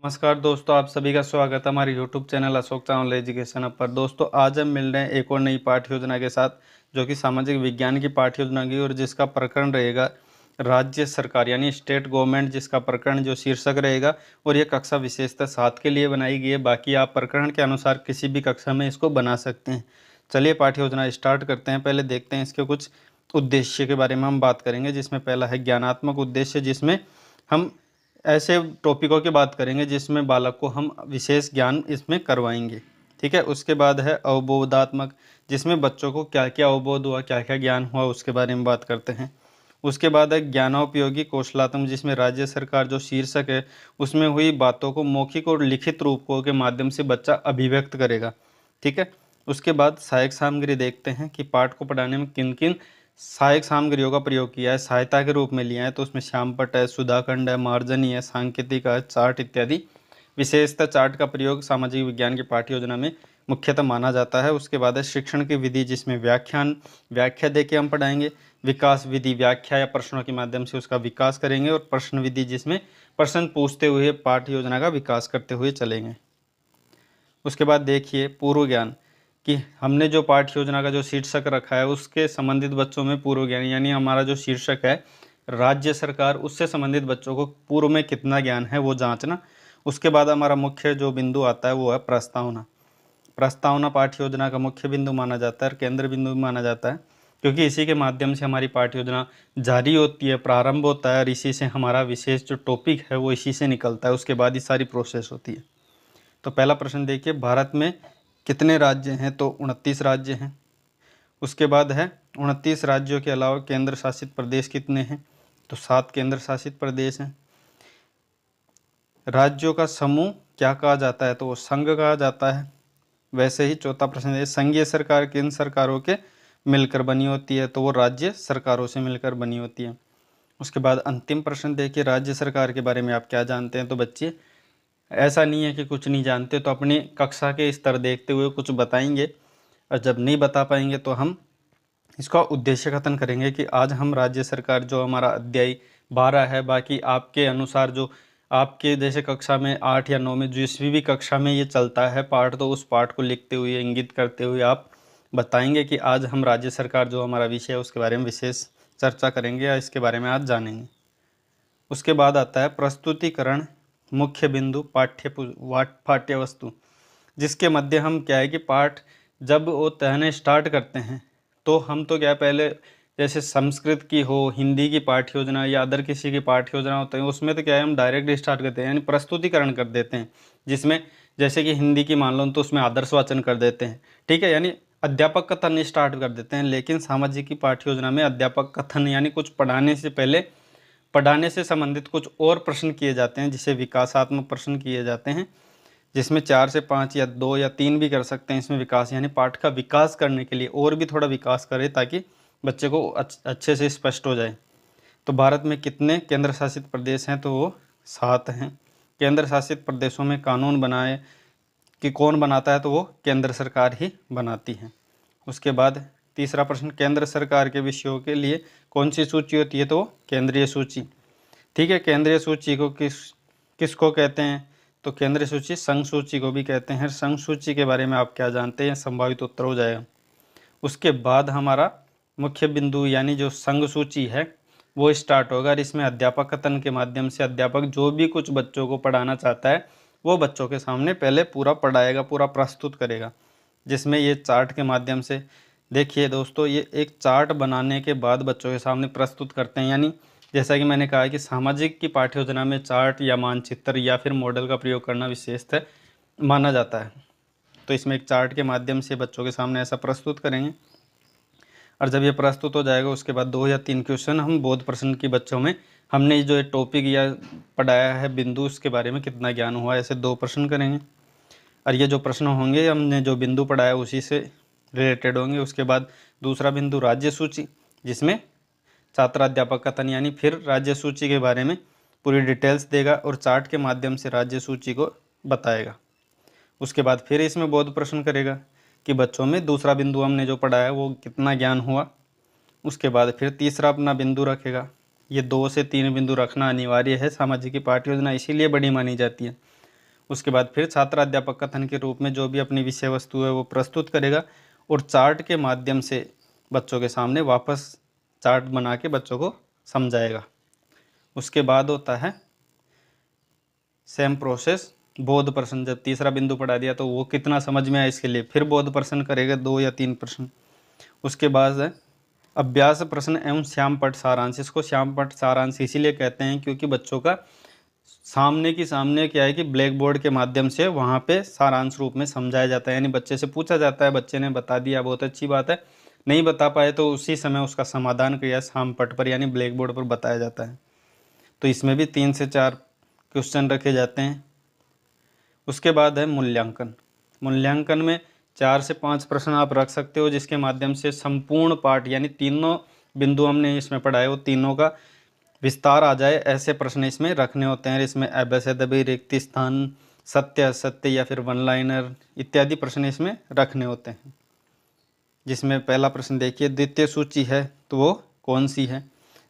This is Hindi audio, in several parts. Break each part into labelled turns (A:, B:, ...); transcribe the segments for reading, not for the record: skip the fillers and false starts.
A: नमस्कार दोस्तों, आप सभी का स्वागत है हमारे YouTube channel Ashok Chawla education पर। दोस्तों, आज हम मिल रहे हैं एक और नई पाठ्य योजना के साथ, जो कि सामाजिक विज्ञान की पाठ्य योजना की, और जिसका प्रकरण रहेगा राज्य सरकार यानी स्टेट गवर्नमेंट, जिसका प्रकरण जो शीर्षक रहेगा। और ये कक्षा विशेषतः 7 के लिए बनाई गई है। बाकी आप प्रकरण के अनुसार किसी भी कक्षा में इसको बना सकते हैं। चलिए पाठ्य योजना स्टार्ट करते हैं। पहले देखते हैं इसके कुछ उद्देश्य के बारे में हम बात करेंगे, जिसमें पहला है ज्ञानात्मक उद्देश्य, जिसमें हम ऐसे टॉपिकों की बात करेंगे जिसमें बालक को हम विशेष ज्ञान इसमें करवाएंगे। ठीक है। उसके बाद है अवबोधात्मक, जिसमें बच्चों को क्या क्या अवबोध हुआ, क्या क्या ज्ञान हुआ, उसके बारे में बात करते हैं। उसके बाद है ज्ञानोपयोगी कौशलात्मक, जिसमें राज्य सरकार जो शीर्षक है उसमें हुई बातों को मौखिक और लिखित रूपों के माध्यम से बच्चा अभिव्यक्त करेगा। ठीक है। उसके बाद सहायक सामग्री देखते हैं कि पाठ को पढ़ाने में किन किन सहायक सामग्रियों का प्रयोग किया है, सहायता के रूप में लिया है। तो उसमें श्यामपट्ट है, सुधाखंड है, मार्जनी है, सांकेतिक है, चार्ट इत्यादि। विशेषतः चार्ट का प्रयोग सामाजिक विज्ञान की पाठ्य योजना में मुख्यतः माना जाता है। उसके बाद है शिक्षण की विधि, जिसमें व्याख्या दे के हम पढ़ाएंगे। विकास विधि, व्याख्या या प्रश्नों के माध्यम से उसका विकास करेंगे। और प्रश्न विधि, जिसमें प्रश्न पूछते हुए पाठ्य योजना का विकास करते हुए चलेंगे। उसके बाद देखिए पूर्व ज्ञान, कि हमने जो पाठ्य योजना का जो शीर्षक रखा है उसके संबंधित बच्चों में पूर्व ज्ञान, यानी हमारा जो शीर्षक है राज्य सरकार, उससे संबंधित बच्चों को पूर्व में कितना ज्ञान है वो जांचना। उसके बाद हमारा मुख्य जो बिंदु आता है वो है प्रस्तावना। प्रस्तावना पाठ्य योजना का मुख्य बिंदु माना जाता है और केंद्र बिंदु माना जाता है, क्योंकि इसी के माध्यम से हमारी पाठ्य योजना जारी होती है, प्रारंभ होता है, और इसी से हमारा विशेष जो टॉपिक है वो इसी से निकलता है। उसके बाद ही सारी प्रोसेस होती है। तो पहला प्रश्न देखिए, भारत में कितने राज्य हैं? तो 29 राज्य हैं। उसके बाद है 29 राज्यों के अलावा केंद्र शासित प्रदेश कितने हैं? तो 7 केंद्र शासित प्रदेश हैं। राज्यों का समूह क्या कहा जाता है? तो वो संघ कहा जाता है। वैसे ही चौथा प्रश्न है, संघीय सरकार किन सरकारों के मिलकर बनी होती है? तो वो राज्य सरकारों से मिलकर बनी होती है। उसके बाद अंतिम प्रश्न देखिए, राज्य सरकार के बारे में आप क्या जानते हैं? तो बच्चे, ऐसा नहीं है कि कुछ नहीं जानते, तो अपनी कक्षा के स्तर देखते हुए कुछ बताएंगे, और जब नहीं बता पाएंगे तो हम इसका उद्देश्य कथन करेंगे कि आज हम राज्य सरकार जो हमारा अध्याय 12 है, बाकी आपके अनुसार जो आपके जैसे कक्षा में 8 या 9 में जिस भी कक्षा में ये चलता है पाठ, तो उस पाठ को लिखते हुए इंगित करते हुए आप बताएंगे कि आज हम राज्य सरकार जो हमारा विषय है उसके बारे में विशेष चर्चा करेंगे या इसके बारे में आज जानेंगे। उसके बाद आता है प्रस्तुतिकरण, मुख्य बिंदु, पाठ्य वस्तु, जिसके मध्य हम क्या है कि पाठ जब वो कहने स्टार्ट करते हैं तो हम तो क्या पहले जैसे संस्कृत की हो, हिंदी की पाठ्य योजना या अदर किसी की पाठ्य योजना होते हैं उसमें तो क्या है हम डायरेक्ट स्टार्ट करते हैं, यानी प्रस्तुतिकरण कर देते हैं। जिसमें जैसे कि हिंदी की मान लो तो उसमें आदर्श वाचन कर देते हैं। ठीक है, यानी अध्यापक कथन स्टार्ट कर देते हैं। लेकिन सामाजिक की पाठ्य योजना में अध्यापक कथन यानी कुछ पढ़ाने से पहले पढ़ाने से संबंधित कुछ और प्रश्न किए जाते हैं, जिसे विकासात्मक प्रश्न किए जाते हैं, जिसमें 4 से 5 या 2 या 3 भी कर सकते हैं। इसमें विकास यानी पाठ का विकास करने के लिए और भी थोड़ा विकास करें ताकि बच्चे को अच्छे से स्पष्ट हो जाए। तो भारत में कितने केंद्र शासित प्रदेश हैं? तो वो 7 हैं। केंद्र शासित प्रदेशों में कानून बनाए कि कौन बनाता है? तो वो केंद्र सरकार ही बनाती है। उसके बाद तीसरा प्रश्न, केंद्र सरकार के विषयों के लिए कौन सी सूची होती है? तो केंद्रीय सूची। ठीक है, केंद्रीय सूची को किसको कहते हैं? तो केंद्रीय सूची संघ सूची को भी कहते हैं। संघ सूची के बारे में आप क्या जानते हैं? संभावित उत्तर हो जाएगा। उसके बाद हमारा मुख्य बिंदु यानी जो संघ सूची है वो स्टार्ट होगा, और इसमें अध्यापक कथन के माध्यम से अध्यापक जो भी कुछ बच्चों को पढ़ाना चाहता है वो बच्चों के सामने पहले पूरा पढ़ाएगा, पूरा प्रस्तुत करेगा। जिसमें ये चार्ट के माध्यम से, देखिए दोस्तों, ये एक चार्ट बनाने के बाद बच्चों के सामने प्रस्तुत करते हैं। यानी जैसा कि मैंने कहा कि सामाजिक की पाठ्य योजना में चार्ट या मानचित्र या फिर मॉडल का प्रयोग करना विशेषतः माना जाता है। तो इसमें एक चार्ट के माध्यम से बच्चों के सामने ऐसा प्रस्तुत करेंगे, और जब ये प्रस्तुत हो जाएगा उसके बाद 2 या 3 क्वेश्चन हम बोध प्रश्न की बच्चों में हमने जो टॉपिक या पढ़ाया है बिंदु उसके बारे में कितना ज्ञान हुआ, ऐसे 2 प्रश्न करेंगे। और ये जो प्रश्न होंगे हमने जो बिंदु पढ़ाया उसी से रिलेटेड होंगे। उसके बाद दूसरा बिंदु राज्य सूची, जिसमें छात्राध्यापक कथन यानी फिर राज्य सूची के बारे में पूरी डिटेल्स देगा और चार्ट के माध्यम से राज्य सूची को बताएगा। उसके बाद फिर इसमें बोध प्रश्न करेगा कि बच्चों में दूसरा बिंदु हमने जो पढ़ा है वो कितना ज्ञान हुआ। उसके बाद फिर तीसरा अपना बिंदु रखेगा। ये 2 से 3 बिंदु रखना अनिवार्य है, सामाजिक की पाठ्य योजना इसीलिए बड़ी मानी जाती है। उसके बाद फिर छात्र अध्यापक कथन के रूप में जो भी अपनी विषय वस्तु है वो प्रस्तुत करेगा और चार्ट के माध्यम से बच्चों के सामने वापस चार्ट बना के बच्चों को समझाएगा। उसके बाद होता है सेम प्रोसेस बोध प्रश्न। जब तीसरा बिंदु पढ़ा दिया तो वो कितना समझ में आया इसके लिए फिर बोध प्रश्न करेगा 2 या 3 प्रश्न। उसके बाद है अभ्यास प्रश्न एवं श्याम पट सारांश। इसको श्याम पट सारांश इसीलिए कहते हैं क्योंकि बच्चों का सामने क्या है कि ब्लैक बोर्ड के माध्यम से वहाँ पे सारांश रूप में समझाया जाता है, यानी बच्चे से पूछा जाता है, बच्चे ने बता दिया, बहुत अच्छी बात है, नहीं बता पाए तो उसी समय उसका समाधान क्रिया श्याम पट पर यानी ब्लैक बोर्ड पर बताया जाता है। तो इसमें भी 3 से 4 क्वेश्चन रखे जाते हैं। उसके बाद है मूल्यांकन। मूल्यांकन में 4 से 5 प्रश्न आप रख सकते हो जिसके माध्यम से संपूर्ण पाठ यानी तीनों बिंदु हमने इसमें पढ़ाए वो तीनों का विस्तार आ जाए, ऐसे प्रश्न इसमें रखने होते हैं। इसमें अभ्यासदबी, रिक्त स्थान, सत्य असत्य या फिर वन लाइनर इत्यादि प्रश्न इसमें रखने होते हैं। जिसमें पहला प्रश्न देखिए, द्वितीय सूची है तो वो कौन सी है,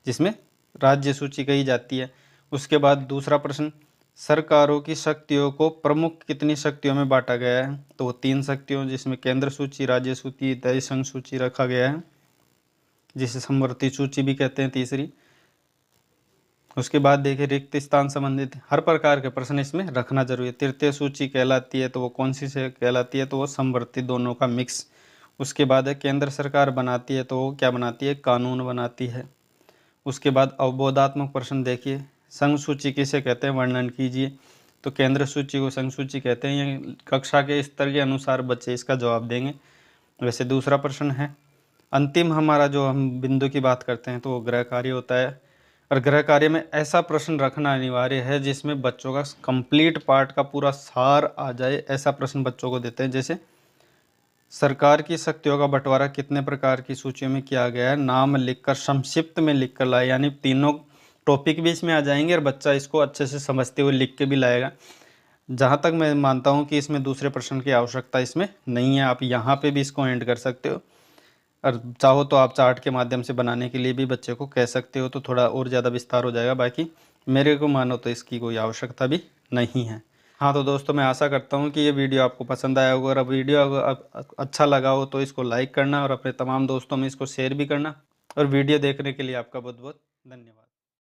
A: जिसमें राज्य सूची कही जाती है। उसके बाद दूसरा प्रश्न, सरकारों की शक्तियों को प्रमुख कितनी शक्तियों में बांटा गया है, तो वो 3 शक्तियों जिसमें केंद्र सूची, राज्य सूची, तय संघ सूची रखा गया है, जिसे समवर्ती सूची भी कहते हैं तीसरी। उसके बाद देखिए रिक्त स्थान संबंधित हर प्रकार के प्रश्न इसमें रखना जरूरी है। तृतीय सूची कहलाती है तो वो कौन सी से कहलाती है, तो वो समवर्ती दोनों का मिक्स। उसके बाद है केंद्र सरकार बनाती है तो वो क्या बनाती है, कानून बनाती है। उसके बाद अवबोधात्मक प्रश्न देखिए, संघ सूची किसे कहते हैं, वर्णन कीजिए। तो केंद्र सूची को संघ सूची कहते हैं। ये कक्षा के स्तर के अनुसार बच्चे इसका जवाब देंगे। वैसे दूसरा प्रश्न है, अंतिम हमारा जो हम बिंदु की बात करते हैं तो वो गृह कार्य होता है। और गृह कार्य में ऐसा प्रश्न रखना अनिवार्य है जिसमें बच्चों का कंप्लीट पार्ट का पूरा सार आ जाए, ऐसा प्रश्न बच्चों को देते हैं। जैसे सरकार की शक्तियों का बंटवारा कितने प्रकार की सूचियों में किया गया है, नाम लिखकर संक्षिप्त में लिख कर लाए, यानी तीनों टॉपिक भी इसमें आ जाएंगे और बच्चा इसको अच्छे से समझते हुए लिख के भी लाएगा। जहाँ तक मैं मानता हूँ कि इसमें दूसरे प्रश्न की आवश्यकता इसमें नहीं है, आप यहाँ पे भी इसको एंड कर सकते हो। और चाहो तो आप चार्ट के माध्यम से बनाने के लिए भी बच्चे को कह सकते हो, तो थोड़ा और ज़्यादा विस्तार हो जाएगा। बाकी मेरे को मानो तो इसकी कोई आवश्यकता भी नहीं है। हाँ तो दोस्तों, मैं आशा करता हूँ कि ये वीडियो आपको पसंद आया होगा। और अब वीडियो अगर अच्छा लगा हो तो इसको लाइक करना और अपने तमाम दोस्तों में इसको शेयर भी करना। और वीडियो देखने के लिए आपका बहुत बहुत धन्यवाद।